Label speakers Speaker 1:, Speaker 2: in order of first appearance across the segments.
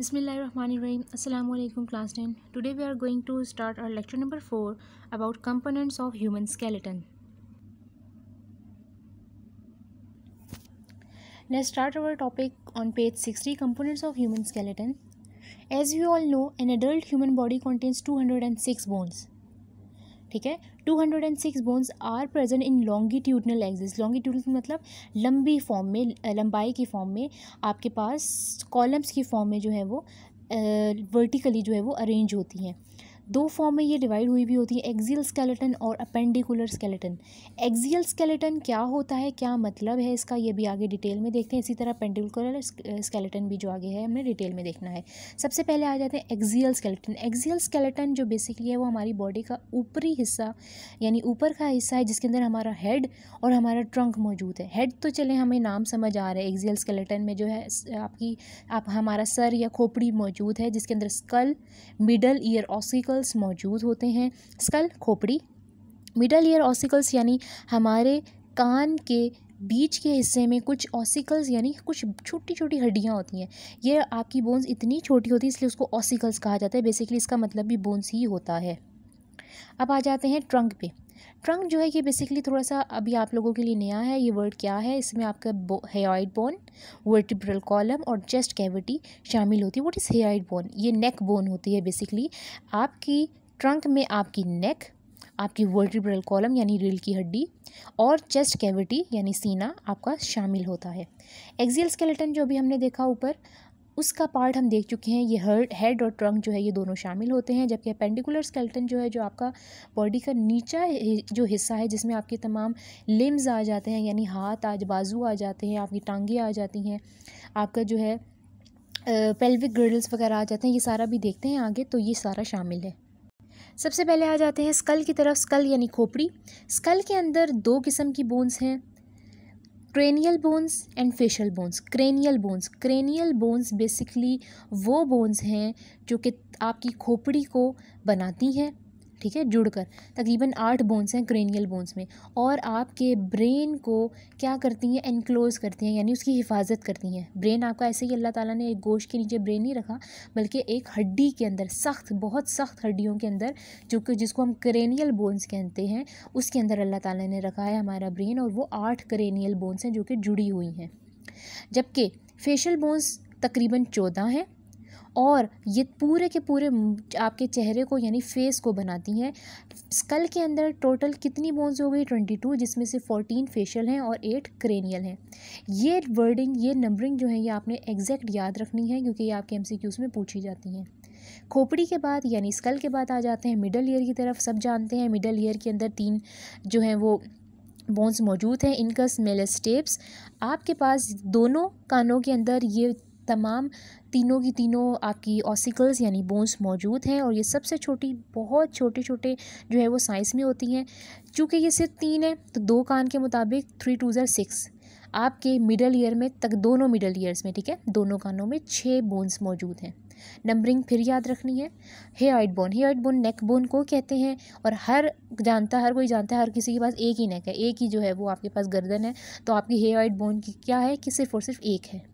Speaker 1: Bismillahirrahmanirrahim. Assalamu alaikum class 10. Today we are going to start our lecture number 4 about components of human skeleton. Let's start our topic on page 60, components of human skeleton. As you all know, an adult human body contains 206 bones. ठीक है, 206 bones are present in longitudinal axis. Longitudinal मतलब लंबी form में, लंबाई की form में आपके पास columns की फॉर्म में जो है वो वर्टिकली जो है वो अरेंज होती हैं. दो फॉर्म में ये डिवाइड हुई भी होती है, एक्सियल स्केलेटन और अपेंडिकुलर स्केलेटन. एक्सियल स्केलेटन क्या होता है, क्या मतलब है इसका, ये भी आगे डिटेल में देखते हैं. इसी तरह अपेंडिकुलर स्केलेटन भी जो आगे है हमने डिटेल में देखना है. सबसे पहले आ जाते हैं एक्सियल स्केलेटन. एक्सियल स्केलेटन जो बेसिकली है वो हमारी बॉडी का ऊपरी हिस्सा यानी ऊपर का हिस्सा है, जिसके अंदर हमारा हेड और हमारा ट्रंक मौजूद है. हेड तो चले हमें नाम समझ आ रहा है. एक्सियल स्केलेटन में जो है हमारा सर या खोपड़ी मौजूद है, जिसके अंदर स्कल, मिडल ईयर ऑसिकल्स मौजूद होते हैं. स्कल, खोपड़ी, मिडल ईयर ऑसिकल्स यानी हमारे कान के बीच के हिस्से में कुछ ऑसिकल्स यानी कुछ छोटी छोटी हड्डियां होती हैं. ये आपकी बोन्स इतनी छोटी होती है इसलिए उसको ऑसिकल्स कहा जाता है. बेसिकली इसका मतलब भी बोन्स ही होता है. अब आ जाते हैं ट्रंक पे. ट्रंक जो है ये बेसिकली थोड़ा सा अभी आप लोगों के लिए नया है. ये वर्ड क्या है, इसमें आपका हेयॉइड बोन, वर्टिब्रल कॉलम और चेस्ट कैविटी शामिल होती है. What is hyoid bone? ये नेक बोन होती है. बेसिकली आपकी ट्रंक में आपकी नेक, आपकी वर्टिब्रल कॉलम यानी रीढ़ की हड्डी और चेस्ट कैविटी यानी सीना आपका शामिल होता है. एक्सियल स्केलेटन जो भी हमने देखा ऊपर, उसका पार्ट हम देख चुके हैं. ये हेड और ट्रंक जो है ये दोनों शामिल होते हैं. जबकि अपेंडिकुलर स्केलेटन जो है, जो आपका बॉडी का नीचा जो हिस्सा है, जिसमें आपके तमाम लिम्स आ जाते हैं यानी हाथ आज बाजू आ जाते हैं, आपकी टांगें आ जाती हैं, आपका जो है पेल्विक गिर्डल्स वगैरह आ जाते हैं. ये सारा भी देखते हैं आगे, तो ये सारा शामिल है. सबसे पहले आ जाते हैं स्कल की तरफ. स्कल यानी खोपड़ी. स्कल के अंदर दो किस्म की बोन्स हैं, cranial bones and facial bones. Cranial bones basically वो बोन्स हैं जो कि आपकी खोपड़ी को बनाती हैं, ठीक है, जुड़कर. तकरीबन 8 बोन्स हैं क्रेनियल बोन्स में, और आपके ब्रेन को क्या करती हैं, एनक्लोज करती हैं यानी उसकी हिफाजत करती हैं. ब्रेन आपका ऐसे ही अल्लाह ताला ने एक गोश्त के नीचे ब्रेन नहीं रखा, बल्कि एक हड्डी के अंदर, सख्त, बहुत सख्त हड्डियों के अंदर, जो कि जिसको हम क्रेनियल बोन्स कहते हैं, उसके अंदर अल्लाह ताला ने रखा है हमारा ब्रेन. और वो 8 क्रेनियल बोन्स हैं जो कि जुड़ी हुई हैं. जबकि फेशियल बोन्स तकरीबन 14 हैं, और ये पूरे के पूरे आपके चेहरे को यानी फेस को बनाती हैं. स्कल के अंदर टोटल कितनी बोन्स हो गई? 22, जिसमें से 14 फेशियल हैं और 8 क्रेनियल हैं. ये वर्डिंग, ये नंबरिंग जो है ये आपने एग्जैक्ट याद रखनी है, क्योंकि ये आपके MCQs में पूछी जाती हैं. खोपड़ी के बाद यानी स्कल के बाद आ जाते हैं मिडल ईयर की तरफ. सब जानते हैं मिडल ईयर के अंदर 3 जो हैं वो बोन्स मौजूद हैं, इनकस, मेलस, स्टेप्स. आपके पास दोनों कानों के अंदर ये तमाम तीनों की तीनों आपकी ऑसिकल्स यानी बोन्स मौजूद हैं. और ये सबसे छोटी, बहुत छोटे छोटे जो है वो साइज़ में होती हैं. चूँकि ये सिर्फ 3 है, तो 2 कान के मुताबिक 3 2 6 आपके मिडल ईयर में तक, दोनों मिडल ईयर्स में, ठीक है, दोनों कानों में 6 बोन्स मौजूद हैं. नंबरिंग फिर याद रखनी है. हेयॉइड बोन नेक बोन को कहते हैं, और हर कोई जानता है, हर किसी के पास एक ही नेक है, एक ही जो है वो आपके पास गर्दन है. तो आपकी हेयॉइड बोन की क्या है कि सिर्फ और सिर्फ एक है.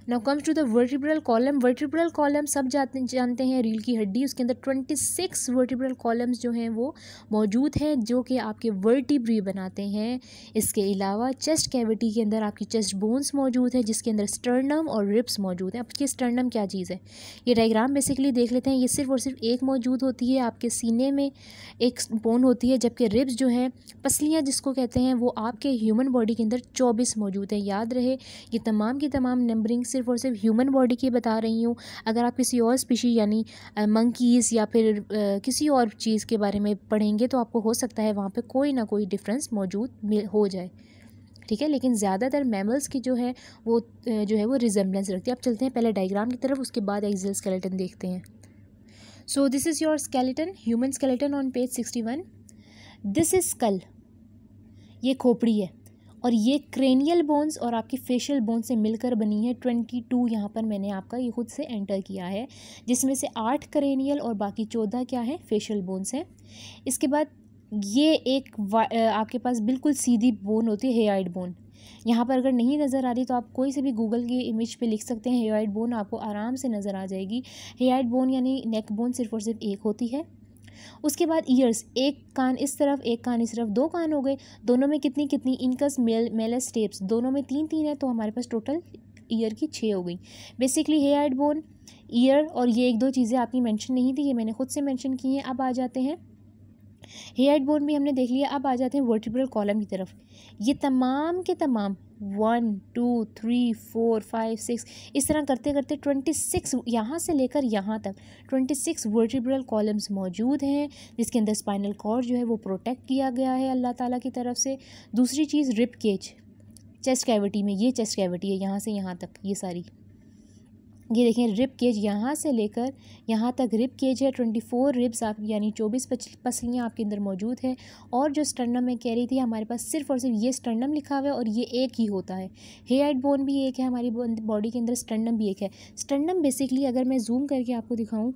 Speaker 1: Now comes to the vertebral column. Vertebral column सब जानते हैं, रीढ़ की हड्डी, उसके अंदर 26 वर्टिब्रल कॉलम्स जो हैं वो मौजूद हैं, जो कि आपके वर्टिब्री बनाते हैं. इसके अलावा चेस्ट कैविटी के अंदर आपकी चेस्ट बोन्स मौजूद है, जिसके अंदर स्टर्नम और रिब्स मौजूद हैं. अब ये स्टर्नम क्या चीज़ है, ये डायग्राम बेसिकली देख लेते हैं. ये सिर्फ और सिर्फ एक मौजूद होती है, आपके सीने में एक बोन होती है. जबकि रिब्स जो हैं, पसलियाँ जिसको कहते हैं, वो आपके ह्यूमन बॉडी के अंदर 24 मौजूद हैं. याद रहे, ये तमाम की तमाम नंबरिंग सिर्फ और सिर्फ ह्यूमन बॉडी की बता रही हूँ. अगर आप किसी और स्पीशी यानी मंकीज़ या फिर किसी और चीज़ के बारे में पढ़ेंगे, तो आपको हो सकता है वहाँ पे कोई ना कोई डिफरेंस मौजूद हो जाए, ठीक है. लेकिन ज़्यादातर मैमल्स की जो है वो रिजेम्बलेंस रखती है. अब चलते हैं पहले डायग्राम की तरफ, उसके बाद एक्सियल स्केलेटन देखते हैं. So this is your skeleton, human skeleton on page 61. This is skull, ये खोपड़ी है, और ये क्रेनियल बोन्स और आपकी फेशियल बोन्स से मिलकर बनी है 22. यहाँ पर मैंने आपका ये खुद से एंटर किया है, जिसमें से 8 क्रेनियल और बाकी 14 क्या है, फेशियल बोन्स हैं. इसके बाद ये एक आपके पास बिल्कुल सीधी बोन होती है, हेयॉइड बोन. यहाँ पर अगर नहीं नज़र आ रही तो आप कोई से भी गूगल की इमेज पे लिख सकते हैं हेयोइड बोन, आपको आराम से नज़र आ जाएगी। हेयोइड बोन यानी नेक बोन सिर्फ और सिर्फ एक होती है। उसके बाद ईयर्स, एक कान इस तरफ एक कान इस तरफ, दो कान हो गए। दोनों में कितनी कितनी, इनकस मेलस स्टेप्स दोनों में 3-3 है, तो हमारे पास टोटल ईयर की 6 हो गई। बेसिकली हेयोइड बोन, ईयर और ये 1-2 चीज़ें आपकी मेंशन नहीं थी, ये मैंने खुद से मेंशन की हैं। अब आ जाते हैं हेयोइड बोन भी हमने देख लिया। अब आ जाते हैं वर्टिब्रल कॉलम की तरफ। ये तमाम के तमाम 1 2 3 4 5 6 इस तरह करते करते 26 यहाँ से लेकर यहाँ तक 26 वर्टिब्रल कॉलम्स मौजूद हैं, जिसके अंदर स्पाइनल कॉर्ड जो है वो प्रोटेक्ट किया गया है अल्लाह ताला की तरफ से। दूसरी चीज़ रिब केज, चेस्ट कैविटी में, ये चेस्ट कैविटी है यहाँ से यहाँ तक, ये सारी ये देखें रिब केज यहाँ से लेकर यहाँ तक रिब केज है। 24 रिब्स आप यानी 24 पसलियाँ आपके अंदर मौजूद है। और जो स्टर्नम मैं कह रही थी, हमारे पास सिर्फ और सिर्फ ये स्टर्नम लिखा हुआ है और ये एक ही होता है। हेयोइड बोन भी एक है हमारी बॉडी के अंदर, स्टर्नम भी एक है। स्टर्नम बेसिकली अगर मैं जूम करके आपको दिखाऊँ,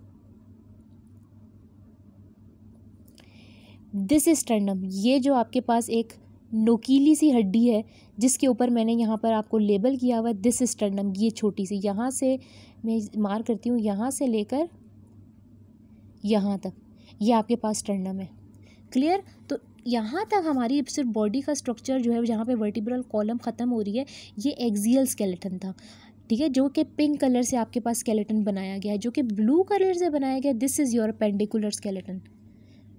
Speaker 1: दिस इज स्टर्नम। ये जो आपके पास एक नोकीली सी हड्डी है जिसके ऊपर मैंने यहाँ पर आपको लेबल किया हुआ है दिस इज स्टर्नम, ये छोटी सी, यहाँ से मैं मार करती हूँ, यहाँ से लेकर यहाँ तक ये आपके पास स्टर्नम है। क्लियर? तो यहाँ तक हमारी सिर्फ बॉडी का स्ट्रक्चर जो है, जहाँ पे वर्टिब्रल कॉलम ख़त्म हो रही है, ये एक्सियल स्केलेटन था। ठीक है, जो कि पिंक कलर से आपके पास स्केलेटन बनाया गया है, जो कि ब्लू कलर से बनाया गया, this is your appendicular skeleton.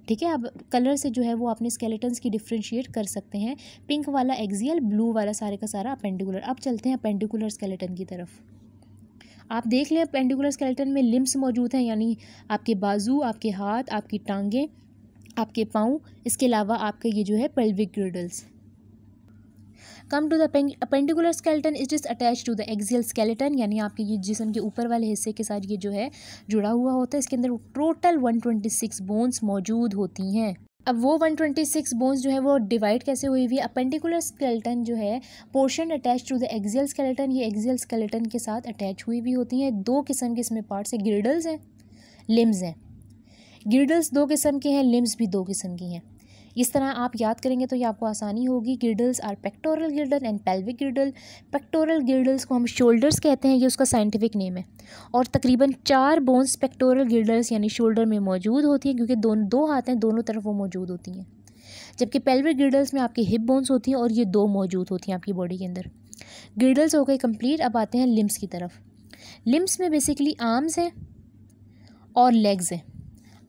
Speaker 1: ठीक है, अब कलर से जो है वो अपने स्केलेटन्स की डिफ्रेंशिएट कर सकते हैं। पिंक वाला एक्सियल, ब्लू वाला सारे का सारा अपेंडिकुलर। अब चलते हैं अपेंडिकुलर स्केलेटन की तरफ। आप देख लें अपेंडिकुलर स्केलेटन में लिम्स मौजूद हैं, यानी आपके बाजू, आपके हाथ, आपकी टांगें, आपके पाँव, इसके अलावा आपके ये जो है pelvic girdles. Come to the appendicular skeleton, it is attach to the axial skeleton, यानी आपके ये जिस्म के ऊपर वाले हिस्से के साथ ये जो है जुड़ा हुआ होता है। इसके अंदर टोटल 126 बोन्स मौजूद होती हैं। अब वो 126 बोन्स जो है वो डिवाइड कैसे हुई हुई है? अपेंडिकुलर स्केलेटन जो है portion attach to the axial skeleton, ये एक्सियल स्केलेटन के साथ अटैच हुई भी होती हैं। 2 किस्म के इसमें पार्ट्स हैं, गिर्डल्स हैं, लिम्स हैं। गिर्डल्स 2 किस्म के हैं, लिम्स भी 2 किस्म की हैं। इस तरह आप याद करेंगे तो ये आपको आसानी होगी। Girdles are pectoral girdle and pelvic girdle. Pectoral girdles को हम शोल्डर्स कहते हैं, ये उसका साइंटिफिक नेम है। और तकरीबन 4 बोन्स पेक्टोरल गिर्डल्स यानी शोल्डर में मौजूद होती हैं, क्योंकि दो हाथ हैं, दोनों तरफ वो मौजूद होती हैं। जबकि पेल्विक गिर्डल्स में आपकी हिप बोन्स होती हैं और ये 2 मौजूद होती हैं आपकी बॉडी के अंदर। गिर्डल्स हो गए कंप्लीट। अब आते हैं लिम्स की तरफ। लिम्स में बेसिकली आर्म्स हैं और लेग्स हैं।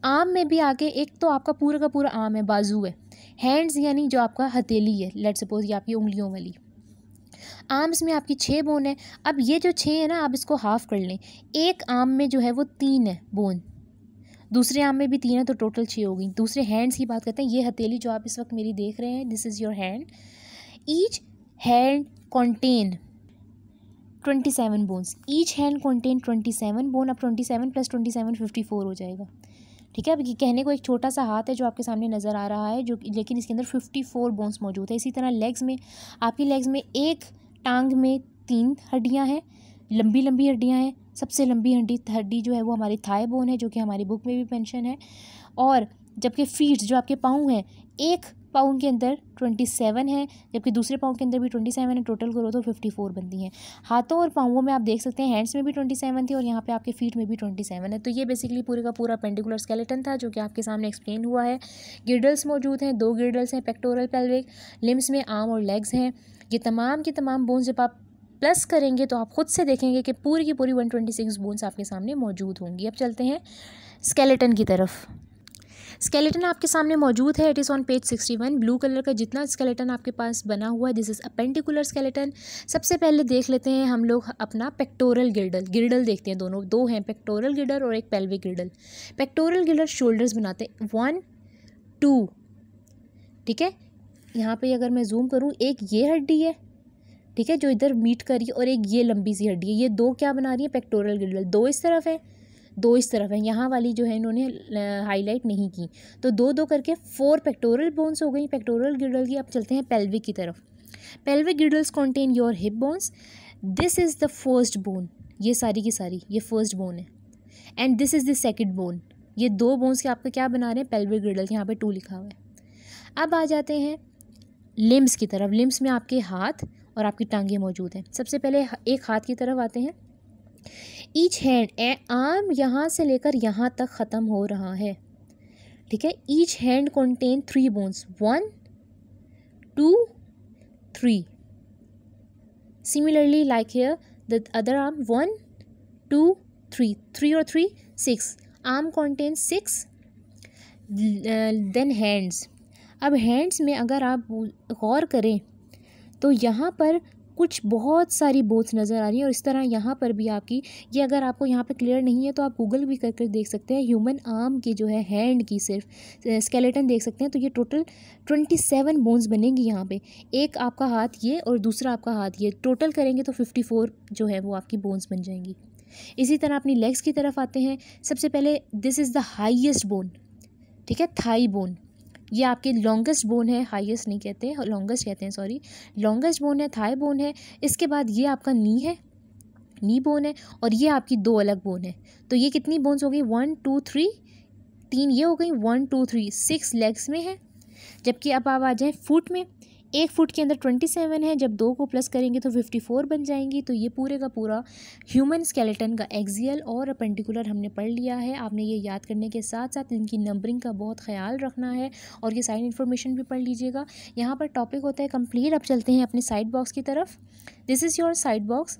Speaker 1: आर्म में भी आके एक तो आपका पूरा का पूरा आर्म है, बाजू है। हैंड्स यानी जो आपका हथेली है, लेट्स सपोज ये आपकी उंगलियों वाली। आर्म्स में आपकी 6 बोन है। अब ये जो 6 है ना, आप इसको हाफ कर लें। एक आर्म में जो है वो 3 है बोन, दूसरे आर्म में भी 3 है, तो टोटल 6 हो गई। दूसरे हैंड्स की बात करते हैं। ये हथेली जो आप इस वक्त मेरी देख रहे हैं, this is your hand. Each hand contain 27 bones. Each hand contain 27 bone. अब 27 + 27 54 हो जाएगा। ठीक है, अब कहने को एक छोटा सा हाथ है जो आपके सामने नज़र आ रहा है, जो लेकिन इसके अंदर 54 बोन्स मौजूद है। इसी तरह लेग्स में, आपकी लेग्स में एक टांग में 3 हड्डियां हैं, लंबी लंबी हड्डियां हैं। सबसे लंबी हड्डी जो है वो हमारी थाई बोन है, जो कि हमारी बुक में भी मेंशन है। और जबकि फीट जो आपके पाँव हैं, एक पाँव के अंदर 27 है, जबकि दूसरे पाँव के अंदर भी 27 है। टोटल करो तो 54 बनती हैं। हाथों और पाँवों में आप देख सकते हैं, हैंड्स में भी 27 थी और यहाँ पे आपके फीट में भी 27 है। तो ये बेसिकली पूरे का पूरा पेंडिकुलर स्केलेटन था, जो कि आपके सामने एक्सप्लेन हुआ है। गिर्डल्स मौजूद हैं, 2 गिर्डल्स हैं, पेक्टोरल, पेल्विक। लिम्स में आर्म और लेग्स हैं। ये तमाम की तमाम बोन्स जब आप प्लस करेंगे तो आप खुद से देखेंगे कि पूरी की पूरी 126 बोन्स आपके सामने मौजूद होंगी। अब चलते हैं स्केलेटन की तरफ। स्केलेटन आपके सामने मौजूद है। It is on page 61। Blue colour का जितना स्केलेटन आपके पास बना हुआ है, दिस इज़ अपेंडिकुलर स्केलेटन। सबसे पहले देख लेते हैं हम लोग अपना पेक्टोरल गिर्डल। गिर्डल देखते हैं, दोनों 2 हैं, पेक्टोरल गिर्डल और एक पेल्विक गिर्डल। पेक्टोरल गिर्डल शोल्डर्स बनाते हैं, 1 2। ठीक है, यहाँ पे अगर मैं जूम करूँ, एक ये हड्डी है, ठीक है, जो इधर मीट करी, और एक ये लंबी सी हड्डी है। ये 2 क्या बना रही है? पेक्टोरल गिर्डल। 2 इस तरफ है, 2 इस तरफ है। यहाँ वाली जो है इन्होंने हाईलाइट नहीं की, तो 2-2 करके 4 पेक्टोरल बोन्स हो गई पेक्टोरल गिर्डल की। अब चलते हैं पेल्विक की तरफ। Pelvic girdles contain your hip bones. This is the first bone. ये सारी की सारी ये फर्स्ट बोन है। And this is the second bone. ये 2 बोन्स के आपका क्या बना रहे हैं? Pelvic girdle. यहाँ पे 2 लिखा हुआ है। अब आ जाते हैं लिम्स की तरफ। लिम्स में आपके हाथ और आपकी टांगें मौजूद हैं। सबसे पहले एक हाथ की तरफ आते हैं। ईच हैंड, आर्म यहाँ से लेकर यहाँ तक ख़त्म हो रहा है, ठीक है। Each hand contain 3 bones, 1 2 3। Similarly like here the other arm 1 2 3, 3 और 3 6। Arm contain 6। Then hands. अब हैंड्स में अगर आप गौर करें तो यहाँ पर कुछ बहुत सारी बोन्स नज़र आ रही हैं, और इस तरह यहाँ पर भी आपकी, ये अगर आपको यहाँ पे क्लियर नहीं है तो आप गूगल भी कर देख सकते हैं। ह्यूमन आर्म की जो है, हैंड की सिर्फ स्केलेटन देख सकते हैं, तो ये टोटल 27 बोन्स बनेंगी यहाँ पे। एक आपका हाथ ये और दूसरा आपका हाथ ये, टोटल करेंगे तो 54 जो है वो आपकी बोन्स बन जाएंगी। इसी तरह अपनी लेग्स की तरफ आते हैं। सबसे पहले this is the highest bone, ठीक है, थाई बोन। ये आपके लॉन्गेस्ट बोन है, हाईएस्ट नहीं कहते, लॉन्गेस्ट कहते हैं, सॉरी। लॉन्गेस्ट बोन है, थाई बोन है। इसके बाद ये आपका नी है, नी बोन है, और ये आपकी 2 अलग बोन है। तो ये कितनी बोन्स हो गई? 1 2 3, 3 ये हो गई, 1 2 3, 6 लेग्स में है। जबकि अब आप आ जाएँ फुट में। एक फुट के अंदर 27 है, जब 2 को प्लस करेंगे तो 54 बन जाएंगी। तो ये पूरे का पूरा ह्यूमन स्केलेटन का एक्सियल और अपेंडिकुलर हमने पढ़ लिया है। आपने ये याद करने के साथ साथ इनकी नंबरिंग का बहुत ख्याल रखना है, और ये साइन इन्फॉर्मेशन भी पढ़ लीजिएगा। यहाँ पर टॉपिक होता है कंप्लीट। अब चलते हैं अपने साइड बॉक्स की तरफ। This is your side box.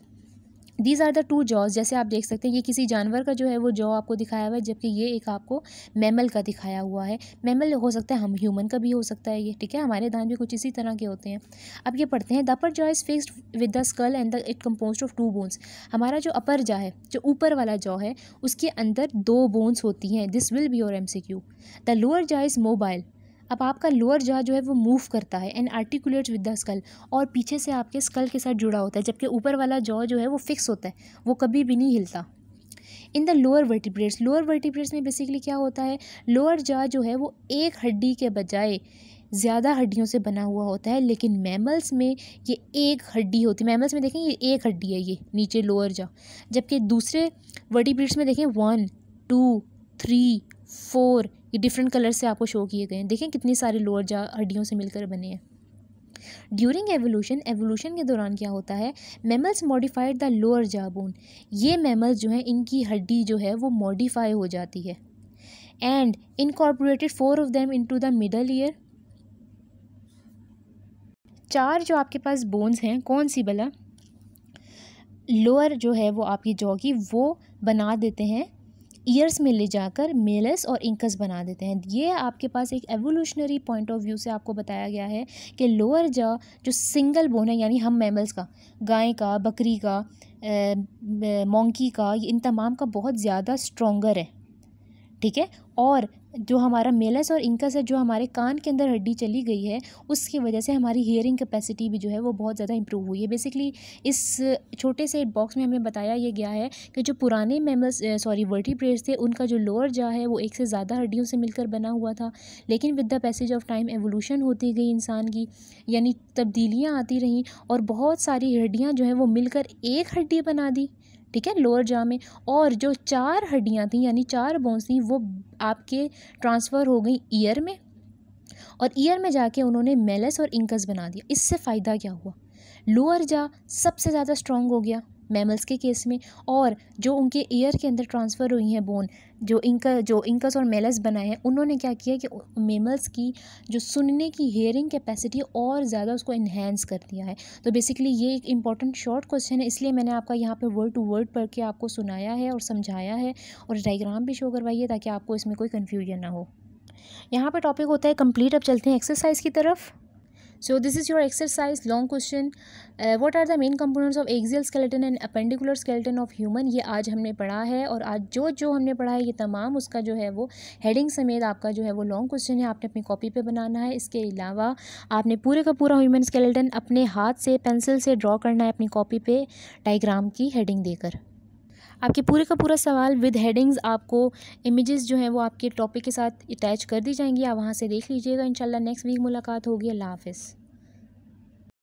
Speaker 1: These are the 2 jaws. जैसे आप देख सकते हैं ये किसी जानवर का जो है वो जॉ आपको दिखाया हुआ है, जबकि ये एक आपको मैमल का दिखाया हुआ है। मैमल हो सकता है हम ह्यूमन का भी हो सकता है ये, ठीक है। हमारे दांत भी कुछ इसी तरह के होते हैं। अब ये पढ़ते हैं। The upper jaw is fixed with the skull and it composed of 2 bones. हमारा जो अपर जॉ है, जो ऊपर वाला जॉ है, उसके अंदर 2 बोन्स होती हैं। This will be your MCQ। The lower jaw is mobile. अब आपका लोअर जॉ जो है वो मूव करता है and articulates with the skull, और पीछे से आपके स्कल के साथ जुड़ा होता है, जबकि ऊपर वाला जॉ जो है वो फिक्स होता है, वो कभी भी नहीं हिलता। In the lower vertebrates, lower vertebrates में बेसिकली क्या होता है, लोअर जॉ जो है वो एक हड्डी के बजाय ज़्यादा हड्डियों से बना हुआ होता है, लेकिन मैमल्स में ये एक हड्डी होती है। मैमल्स में देखें ये एक हड्डी है, ये नीचे लोअर जॉ, जबकि दूसरे वर्टिब्रेट्स में देखें 1 2 3 4, ये डिफरेंट कलर से आपको शो किए गए हैं। देखें कितनी सारी लोअर जॉ हड्डियों से मिलकर बने हैं। ड्यूरिंग एवोल्यूशन, एवोल्यूशन के दौरान क्या होता है, mammals modified the lower jaw bone. ये मैमल्स जो हैं इनकी हड्डी जो है वो मॉडिफाई हो जाती है, and incorporated 4 of them into the middle ear. 4 जो आपके पास बोन्स हैं, कौन सी भला? लोअर जो है वो आपकी जॉ की, वो बना देते हैं ईयर्स में ले जाकर मेलस और इंकस बना देते हैं। ये आपके पास एक एवोल्यूशनरी पॉइंट ऑफ व्यू से आपको बताया गया है कि लोअर जॉ जो सिंगल बोन है, यानी हम मैमल्स का, गाय का, बकरी का, मोंकी का, इन तमाम का बहुत ज़्यादा स्ट्रॉन्गर है, ठीक है। और जो हमारा मेलस और इंकस है, जो हमारे कान के अंदर हड्डी चली गई है, उसकी वजह से हमारी हियरिंग कैपेसिटी भी जो है वो बहुत ज़्यादा इंप्रूव हुई है। बेसिकली इस छोटे से बॉक्स में हमें बताया ये गया है कि जो पुराने मैमल्स वर्टिब्रेट्स थे, उनका जो लोअर जॉ है वो एक से ज़्यादा हड्डियों से मिलकर बना हुआ था, लेकिन with the passage of time evolution होती गई इंसान की, यानी तब्दीलियाँ आती रहीं, और बहुत सारी हड्डियाँ जो हैं वो मिलकर एक हड्डी बना दी, ठीक है, लोअर जॉ में। और जो 4 हड्डियाँ थीं, यानी 4 बोन्स थी, वो आपके ट्रांसफ़र हो गई ईयर में, और ईयर में जाके उन्होंने मेलस और इंकस बना दिया। इससे फ़ायदा क्या हुआ, लोअर जॉ सबसे ज़्यादा स्ट्रॉन्ग हो गया मैमल्स के केस में, और जो उनके ईयर के अंदर ट्रांसफ़र हुई हैं बोन, जो इंकस और मेलस बनाए हैं, उन्होंने क्या किया कि मैमल्स की जो सुनने की हियरिंग कैपेसिटी और ज़्यादा उसको इन्हेंस कर दिया है। तो बेसिकली ये एक इंपॉर्टेंट शॉर्ट क्वेश्चन है, इसलिए मैंने आपका यहाँ पे वर्ड टू वर्ड पढ़ के आपको सुनाया है और समझाया है, और डायग्राम भी शो करवाइए ताकि आपको इसमें कोई कन्फ्यूजन ना हो। यहाँ पर टॉपिक होता है कंप्लीट। अब चलते हैं एक्सरसाइज की तरफ। So this is your exercise, long question. What are the main components of axial skeleton and appendicular skeleton of human? ये आज हमने पढ़ा है, और आज जो हमने पढ़ा है ये तमाम उसका जो है वो हेडिंग समेत आपका जो है वो लॉन्ग क्वेश्चन है, आपने अपनी कॉपी पे बनाना है। इसके अलावा आपने पूरे का पूरा ह्यूमन स्केलेटन अपने हाथ से पेंसिल से ड्रॉ करना है अपनी कॉपी पे डायग्राम की हेडिंग देकर। आपके पूरे का पूरा सवाल विद हेडिंग्स आपको इमेजेस जो हैं वो आपके टॉपिक के साथ अटैच कर दी जाएंगी, आप वहाँ से देख लीजिएगा। इंशाल्लाह नेक्स्ट वीक मुलाकात होगी। अल्लाह हाफ़िज़।